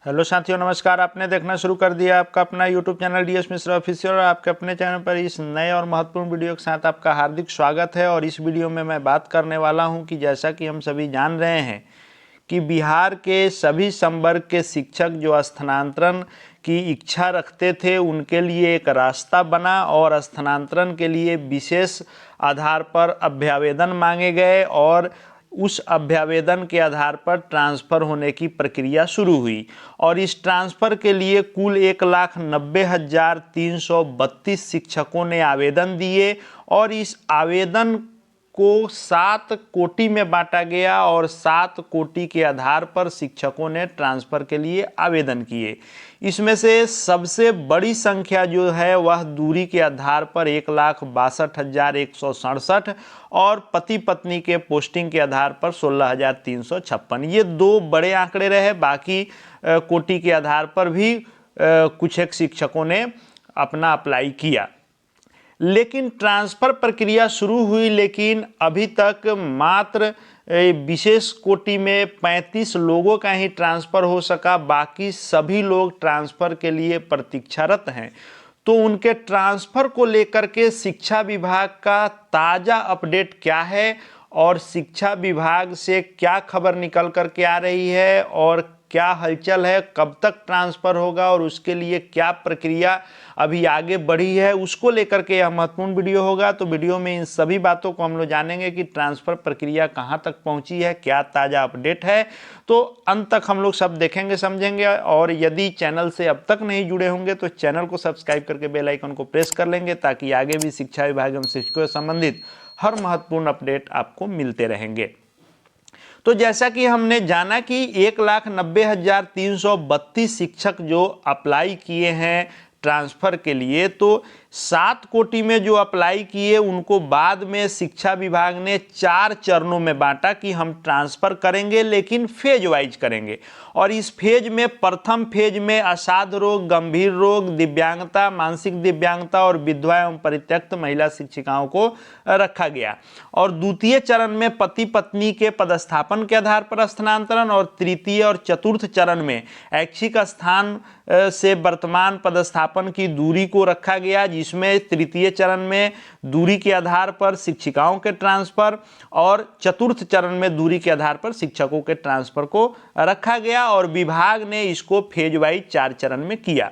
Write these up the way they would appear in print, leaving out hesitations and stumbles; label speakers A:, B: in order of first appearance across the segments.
A: Hello साथियों, नमस्कार। आपने देखना शुरू कर दिया आपका अपना YouTube channel DS Mishra official और आपके अपने चैनल पर इस नए और महत्वपूर्ण वीडियो के साथ आपका हार्दिक स्वागत है। और इस वीडियो में मैं बात करने वाला हूं कि जैसा कि हम सभी जान रहे हैं कि बिहार के सभी संवर्ग के शिक्षक जो स्थानांतरण की इच्छा रखते थे उनके लिए एक रास्ता बना और स्थानांतरण के लिए विशेष आधार पर अभ्यावेदन मांगे गए और उस अभ्यावेदन के आधार पर ट्रांसफ़र होने की प्रक्रिया शुरू हुई। और इस ट्रांसफ़र के लिए कुल 1,90,332 शिक्षकों ने आवेदन दिए और इस आवेदन को 7 कोटि में बांटा गया और 7 कोटि के आधार पर शिक्षकों ने ट्रांसफ़र के लिए आवेदन किए। इसमें से सबसे बड़ी संख्या जो है वह दूरी के आधार पर 1,62,167 और पति पत्नी के पोस्टिंग के आधार पर 16,356। ये दो बड़े आंकड़े रहे। बाकी कोटि के आधार पर भी कुछ एक शिक्षकों ने अपना अप्लाई किया, लेकिन ट्रांसफ़र प्रक्रिया शुरू हुई। लेकिन अभी तक मात्र विशेष कोटि में 35 लोगों का ही ट्रांसफ़र हो सका। बाकी सभी लोग ट्रांसफ़र के लिए प्रतीक्षारत हैं। तो उनके ट्रांसफ़र को लेकर के शिक्षा विभाग का ताज़ा अपडेट क्या है और शिक्षा विभाग से क्या खबर निकल कर के आ रही है और क्या हलचल है, कब तक ट्रांसफ़र होगा और उसके लिए क्या प्रक्रिया अभी आगे बढ़ी है, उसको लेकर के यह महत्वपूर्ण वीडियो होगा। तो वीडियो में इन सभी बातों को हम लोग जानेंगे कि ट्रांसफ़र प्रक्रिया कहां तक पहुंची है, क्या ताज़ा अपडेट है। तो अंत तक हम लोग सब देखेंगे समझेंगे। और यदि चैनल से अब तक नहीं जुड़े होंगे तो चैनल को सब्सक्राइब करके बेल आइकन को प्रेस कर लेंगे ताकि आगे भी शिक्षा विभाग एवं शिक्षकों से संबंधित हर महत्वपूर्ण अपडेट आपको मिलते रहेंगे। तो जैसा कि हमने जाना कि 1,90,332 शिक्षक जो अप्लाई किए हैं ट्रांसफ़र के लिए, तो 7 कोटि में जो अप्लाई किए उनको बाद में शिक्षा विभाग ने 4 चरणों में बांटा कि हम ट्रांसफ़र करेंगे, लेकिन फेज वाइज करेंगे। और इस फेज में प्रथम फेज में असाध्य रोग, गंभीर रोग, दिव्यांगता, मानसिक दिव्यांगता और विधवा एवं परित्यक्त महिला शिक्षिकाओं को रखा गया। और द्वितीय चरण में पति पत्नी के पदस्थापन के आधार पर स्थानांतरण और तृतीय और चतुर्थ चरण में ऐच्छिक स्थान से वर्तमान पदस्थापन की दूरी को रखा गया, जिसमें तृतीय चरण में दूरी के आधार पर शिक्षिकाओं के ट्रांसफ़र और चतुर्थ चरण में दूरी के आधार पर शिक्षकों के ट्रांसफ़र को रखा गया। और विभाग ने इसको फेज वाइज 4 चरण में किया,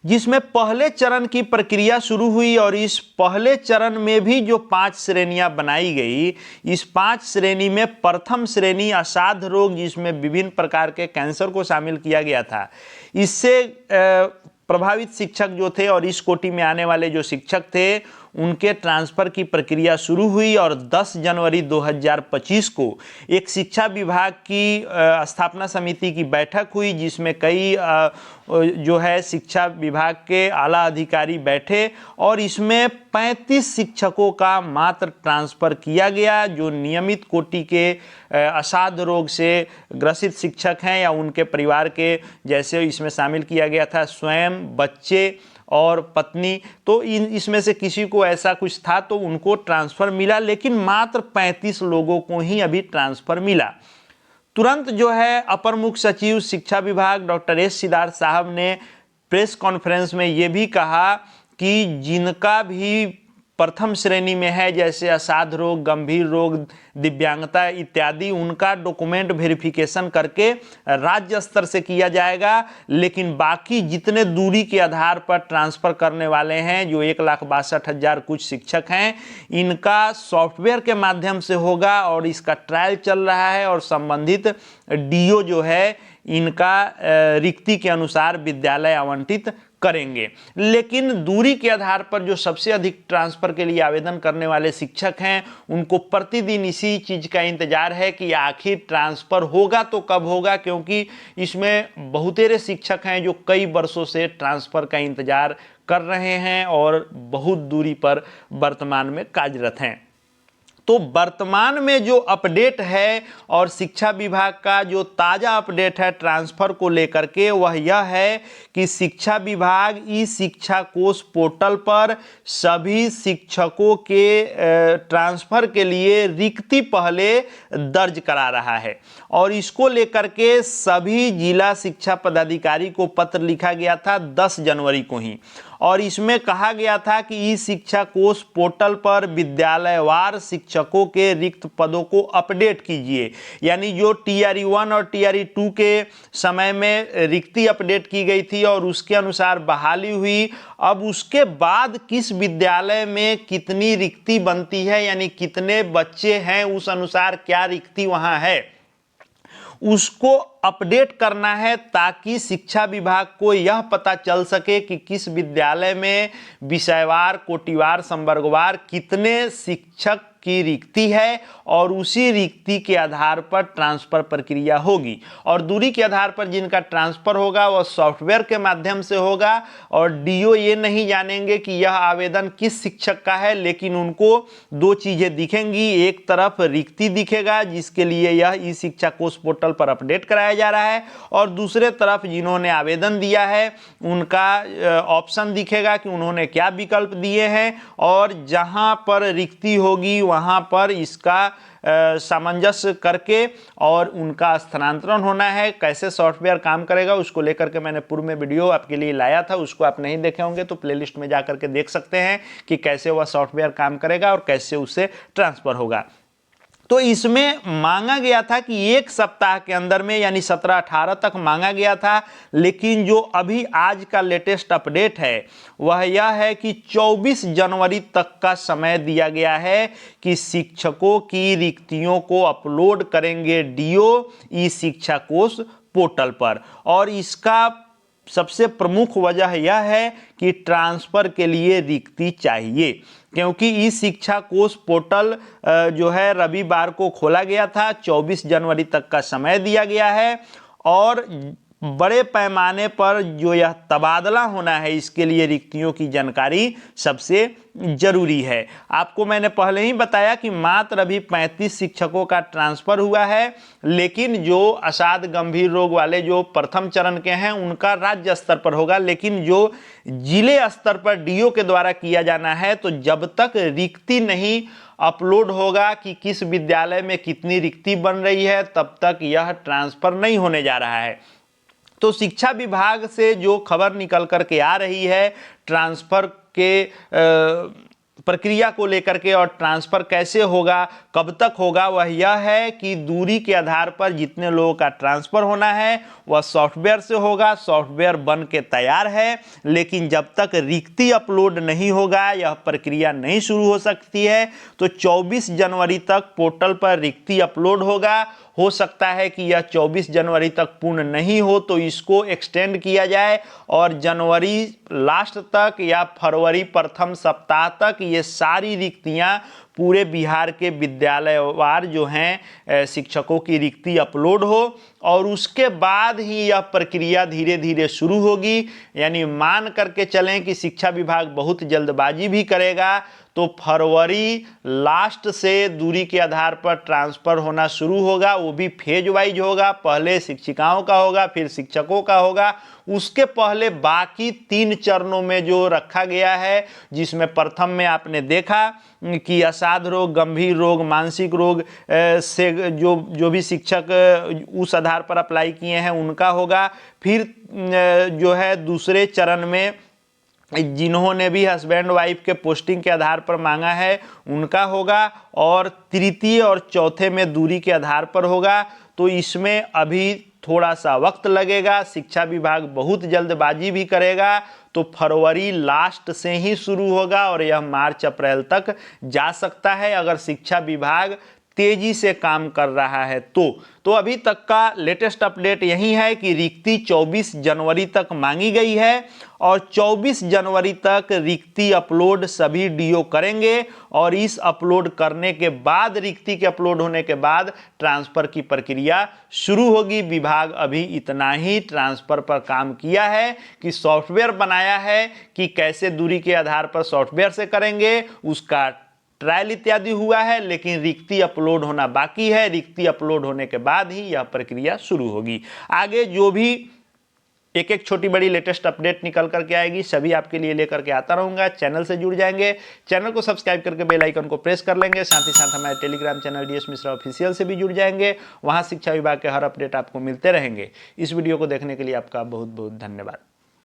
A: जिसमें पहले चरण की प्रक्रिया शुरू हुई। और इस पहले चरण में भी जो 5 श्रेणियां बनाई गई, इस 5 श्रेणी में प्रथम श्रेणी असाध्य रोग, जिसमें विभिन्न प्रकार के कैंसर को शामिल किया गया था, इससे प्रभावित शिक्षक जो थे और इस कोटि में आने वाले जो शिक्षक थे उनके ट्रांसफ़र की प्रक्रिया शुरू हुई। और 10 जनवरी 2025 को एक शिक्षा विभाग की स्थापना समिति की बैठक हुई, जिसमें कई जो है शिक्षा विभाग के आला अधिकारी बैठे और इसमें 35 शिक्षकों का मात्र ट्रांसफ़र किया गया, जो नियमित कोटि के असाध्य रोग से ग्रसित शिक्षक हैं या उनके परिवार के, जैसे इसमें शामिल किया गया था स्वयं, बच्चे और पत्नी। तो इसमें से किसी को ऐसा कुछ था तो उनको ट्रांसफ़र मिला, लेकिन मात्र 35 लोगों को ही अभी ट्रांसफ़र मिला। तुरंत जो है अपर मुख्य सचिव शिक्षा विभाग डॉक्टर एस सिद्धार्थ साहब ने प्रेस कॉन्फ्रेंस में ये भी कहा कि जिनका भी प्रथम श्रेणी में है, जैसे असाध्य रोग, गंभीर रोग, दिव्यांगता इत्यादि, उनका डॉक्यूमेंट वेरिफिकेशन करके राज्य स्तर से किया जाएगा। लेकिन बाकी जितने दूरी के आधार पर ट्रांसफ़र करने वाले हैं, जो 1,62,000 कुछ शिक्षक हैं, इनका सॉफ्टवेयर के माध्यम से होगा और इसका ट्रायल चल रहा है। और संबंधित डीओ जो है इनका रिक्ति के अनुसार विद्यालय आवंटित करेंगे। लेकिन दूरी के आधार पर जो सबसे अधिक ट्रांसफ़र के लिए आवेदन करने वाले शिक्षक हैं, उनको प्रतिदिन इसी चीज़ का इंतजार है कि आखिर ट्रांसफ़र होगा तो कब होगा, क्योंकि इसमें बहुतेरे शिक्षक हैं जो कई वर्षों से ट्रांसफ़र का इंतजार कर रहे हैं और बहुत दूरी पर वर्तमान में कार्यरत हैं। तो वर्तमान में जो अपडेट है और शिक्षा विभाग का जो ताज़ा अपडेट है ट्रांसफ़र को लेकर के, वह यह है कि शिक्षा विभाग ई शिक्षा कोष पोर्टल पर सभी शिक्षकों के ट्रांसफ़र के लिए रिक्ति पहले दर्ज करा रहा है। और इसको लेकर के सभी जिला शिक्षा पदाधिकारी को पत्र लिखा गया था 10 जनवरी को ही, और इसमें कहा गया था कि ई शिक्षा कोष पोर्टल पर विद्यालयवार शिक्षकों के रिक्त पदों को अपडेट कीजिए। यानी जो टीआरई 1 और टीआरई 2 के समय में रिक्ति अपडेट की गई थी और उसके अनुसार बहाली हुई, अब उसके बाद किस विद्यालय में कितनी रिक्ति बनती है, यानी कितने बच्चे हैं, उस अनुसार क्या रिक्ति वहाँ है, उसको अपडेट करना है, ताकि शिक्षा विभाग को यह पता चल सके कि किस विद्यालय में विषयवार, कोटिवार, संवर्गवार कितने शिक्षक की रिक्ति है, और उसी रिक्ति के आधार पर ट्रांसफ़र प्रक्रिया होगी। और दूरी के आधार पर जिनका ट्रांसफ़र होगा वह सॉफ्टवेयर के माध्यम से होगा, और डीओ ये नहीं जानेंगे कि यह आवेदन किस शिक्षक का है, लेकिन उनको दो चीज़ें दिखेंगी। एक तरफ रिक्ति दिखेगा जिसके लिए यह ई शिक्षा कोष पोर्टल पर अपडेट कराया जा रहा है, और दूसरे तरफ जिन्होंने आवेदन दिया है उनका ऑप्शन दिखेगा कि उन्होंने क्या विकल्प दिए हैं, और जहां पर रिक्ति होगी वहां पर इसका सामंजस्य करके और उनका स्थानांतरण होना है। कैसे सॉफ्टवेयर काम करेगा उसको लेकर के मैंने पूर्व में वीडियो आपके लिए लाया था, उसको आप नहीं देखे होंगे तो प्लेलिस्ट में जा करके देख सकते हैं कि कैसे वह सॉफ्टवेयर काम करेगा और कैसे उससे ट्रांसफ़र होगा। तो इसमें मांगा गया था कि एक सप्ताह के अंदर में, यानी 17-18 तक मांगा गया था, लेकिन जो अभी आज का लेटेस्ट अपडेट है वह यह है कि 24 जनवरी तक का समय दिया गया है कि शिक्षकों की रिक्तियों को अपलोड करेंगे डीओ ई शिक्षा कोष पोर्टल पर। और इसका सबसे प्रमुख वजह यह है कि ट्रांसफ़र के लिए रिक्ति चाहिए, क्योंकि ई शिक्षा कोष पोर्टल जो है रविवार को खोला गया था, 24 जनवरी तक का समय दिया गया है, और बड़े पैमाने पर जो यह तबादला होना है इसके लिए रिक्तियों की जानकारी सबसे जरूरी है। आपको मैंने पहले ही बताया कि मात्र अभी 35 शिक्षकों का ट्रांसफ़र हुआ है, लेकिन जो असाध गंभीर रोग वाले जो प्रथम चरण के हैं उनका राज्य स्तर पर होगा, लेकिन जो जिले स्तर पर डीओ के द्वारा किया जाना है, तो जब तक रिक्ति नहीं अपलोड होगा कि किस विद्यालय में कितनी रिक्ति बन रही है, तब तक यह ट्रांसफ़र नहीं होने जा रहा है। तो शिक्षा विभाग से जो खबर निकल कर के आ रही है ट्रांसफ़र के प्रक्रिया को लेकर के और ट्रांसफ़र कैसे होगा, कब तक होगा, वह यह है कि दूरी के आधार पर जितने लोगों का ट्रांसफ़र होना है वह सॉफ्टवेयर से होगा। सॉफ्टवेयर बन के तैयार है, लेकिन जब तक रिक्ति अपलोड नहीं होगा यह प्रक्रिया नहीं शुरू हो सकती है। तो 24 जनवरी तक पोर्टल पर रिक्ति अपलोड होगा। हो सकता है कि यह 24 जनवरी तक पूर्ण नहीं हो तो इसको एक्सटेंड किया जाए और जनवरी लास्ट तक या फरवरी प्रथम सप्ताह तक ये सारी रिक्तियां पूरे बिहार के विद्यालयवार जो हैं शिक्षकों की रिक्ति अपलोड हो, और उसके बाद ही यह प्रक्रिया धीरे धीरे शुरू होगी। यानी मान करके चलें कि शिक्षा विभाग बहुत जल्दबाजी भी करेगा तो फरवरी लास्ट से दूरी के आधार पर ट्रांसफ़र होना शुरू होगा। वो भी फेज वाइज होगा, पहले शिक्षिकाओं का होगा, फिर शिक्षकों का होगा, उसके पहले बाकी 3 चरणों में जो रखा गया है, जिसमें प्रथम में आपने देखा कि असाध रोग, गंभीर रोग, मानसिक रोग से जो भी शिक्षक उस आधार पर अप्लाई किए हैं उनका होगा। फिर जो है दूसरे चरण में जिन्होंने भी हस्बैंड वाइफ के पोस्टिंग के आधार पर मांगा है उनका होगा, और तृतीय और चौथे में दूरी के आधार पर होगा। तो इसमें अभी थोड़ा सा वक्त लगेगा, शिक्षा विभाग बहुत जल्दबाजी भी करेगा, तो फरवरी लास्ट से ही शुरू होगा और यह मार्च अप्रैल तक जा सकता है अगर शिक्षा विभाग तेजी से काम कर रहा है। तो अभी तक का लेटेस्ट अपडेट यही है कि रिक्ति 24 जनवरी तक मांगी गई है और 24 जनवरी तक रिक्ति अपलोड सभी डीओ करेंगे, और इस अपलोड करने के बाद, रिक्ति के अपलोड होने के बाद ट्रांसफ़र की प्रक्रिया शुरू होगी। विभाग अभी इतना ही ट्रांसफ़र पर काम किया है कि सॉफ्टवेयर बनाया है कि कैसे दूरी के आधार पर सॉफ्टवेयर से करेंगे, उसका ट्रायल इत्यादि हुआ है, लेकिन रिक्ति अपलोड होना बाकी है। रिक्ति अपलोड होने के बाद ही यह प्रक्रिया शुरू होगी। आगे जो भी एक एक छोटी बड़ी लेटेस्ट अपडेट निकल करके आएगी, सभी आपके लिए लेकर के आता रहूंगा। चैनल से जुड़ जाएंगे, चैनल को सब्सक्राइब करके बेल आइकन को प्रेस कर लेंगे। साथ ही साथ हमारे Telegram channel DS Mishra official से भी जुड़ जाएंगे, वहां शिक्षा विभाग के हर अपडेट आपको मिलते रहेंगे। इस वीडियो को देखने के लिए आपका बहुत बहुत धन्यवाद।